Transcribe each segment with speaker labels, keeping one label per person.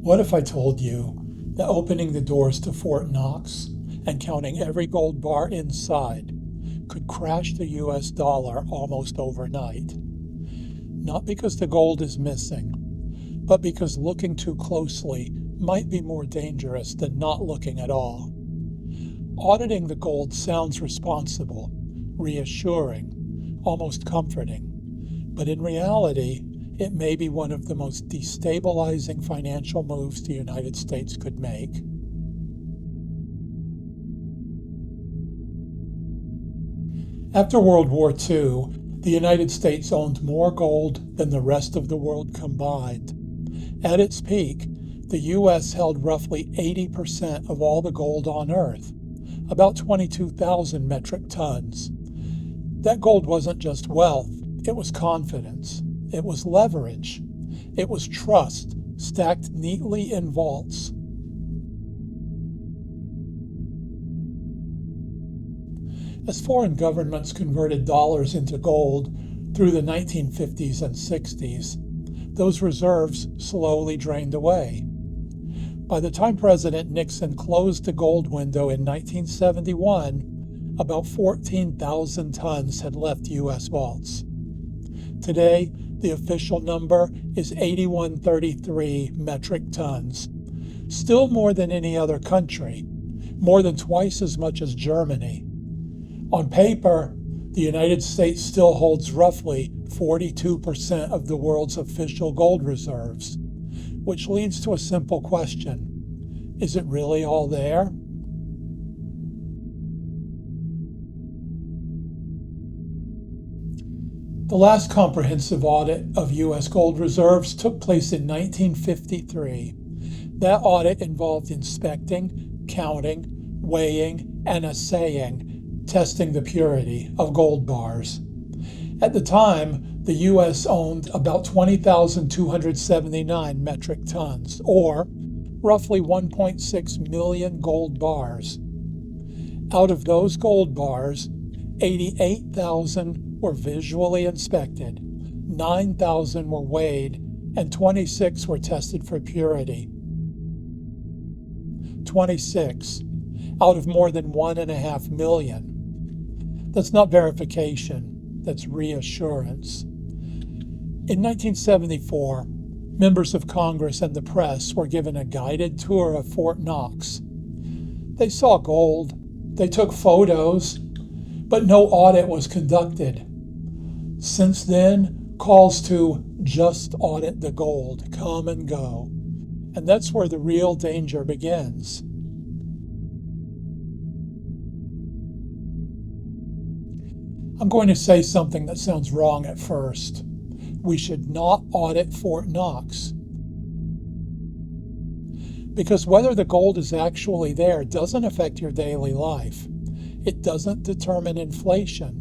Speaker 1: What if I told you that opening the doors to Fort Knox and counting every gold bar inside could crash the US dollar almost overnight? Not because the gold is missing, but because looking too closely might be more dangerous than not looking at all. Auditing the gold sounds responsible, reassuring, almost comforting, but in reality, it may be one of the most destabilizing financial moves the United States could make. After World War II, the United States owned more gold than the rest of the world combined. At its peak, the U.S. held roughly 80% of all the gold on Earth, about 22,000 metric tons. That gold wasn't just wealth, it was confidence. It was leverage. It was trust, stacked neatly in vaults. As foreign governments converted dollars into gold through the 1950s and 60s, those reserves slowly drained away. By the time President Nixon closed the gold window in 1971, about 14,000 tons had left U.S. vaults. Today, the official number is 8133 metric tons, still more than any other country, more than twice as much as Germany. On paper, the United States still holds roughly 42% of the world's official gold reserves, which leads to a simple question. Is it really all there? The last comprehensive audit of U.S. gold reserves took place in 1953. That audit involved inspecting, counting, weighing, and assaying, testing the purity of gold bars. At the time, the U.S. owned about 20,279 metric tons, or roughly 1.6 million gold bars. Out of those gold bars, 88,000 were visually inspected, 9,000 were weighed, and 26 were tested for purity. 26 out of more than 1.5 million. That's not verification, that's reassurance. In 1974, members of Congress and the press were given a guided tour of Fort Knox. They saw gold, they took photos, but no audit was conducted. Since then, calls to just audit the gold come and go. And that's where the real danger begins. I'm going to say something that sounds wrong at first. We should not audit Fort Knox. Because whether the gold is actually there doesn't affect your daily life. It doesn't determine inflation.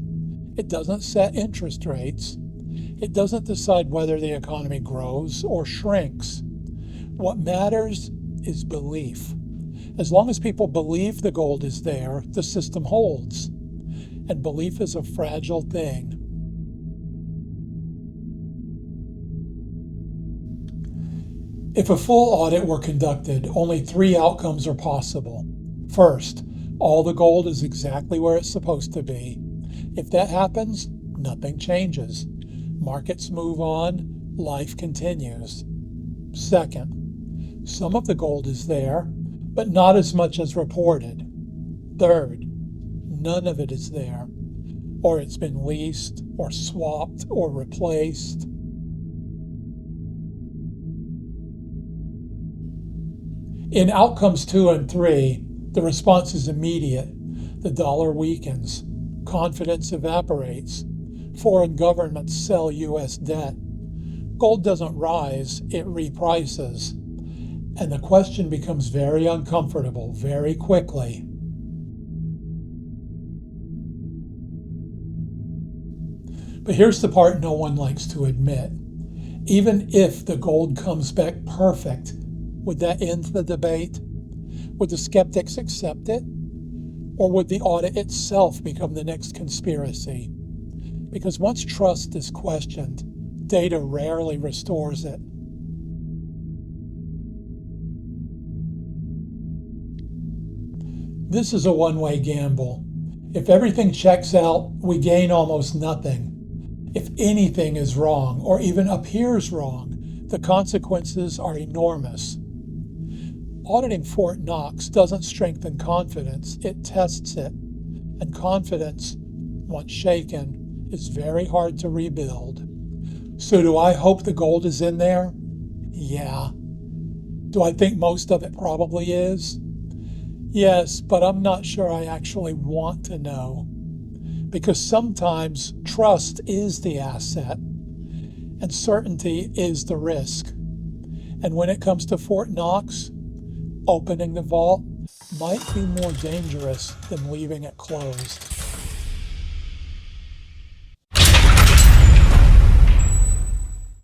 Speaker 1: It doesn't set interest rates. It doesn't decide whether the economy grows or shrinks. What matters is belief. As long as people believe the gold is there, the system holds. And belief is a fragile thing. If a full audit were conducted, only 3 outcomes are possible. First, all the gold is exactly where it's supposed to be. If that happens, nothing changes. Markets move on, life continues. Second, some of the gold is there, but not as much as reported. Third, none of it is there, or it's been leased, or swapped, or replaced. In outcomes 2 and 3, the response is immediate. The dollar weakens. Confidence evaporates. Foreign governments sell U.S. debt. Gold doesn't rise, it reprices. And the question becomes very uncomfortable very quickly. But here's the part no one likes to admit. Even if the gold comes back perfect, would that end the debate? Would the skeptics accept it? Or would the audit itself become the next conspiracy? Because once trust is questioned, data rarely restores it. This is a one-way gamble. If everything checks out, we gain almost nothing. If anything is wrong, or even appears wrong, the consequences are enormous. Auditing Fort Knox doesn't strengthen confidence, it tests it. And confidence, once shaken, is very hard to rebuild. So do I hope the gold is in there? Yeah. Do I think most of it probably is? Yes, but I'm not sure I actually want to know. Because sometimes trust is the asset, and certainty is the risk. And when it comes to Fort Knox, opening the vault might be more dangerous than leaving it closed.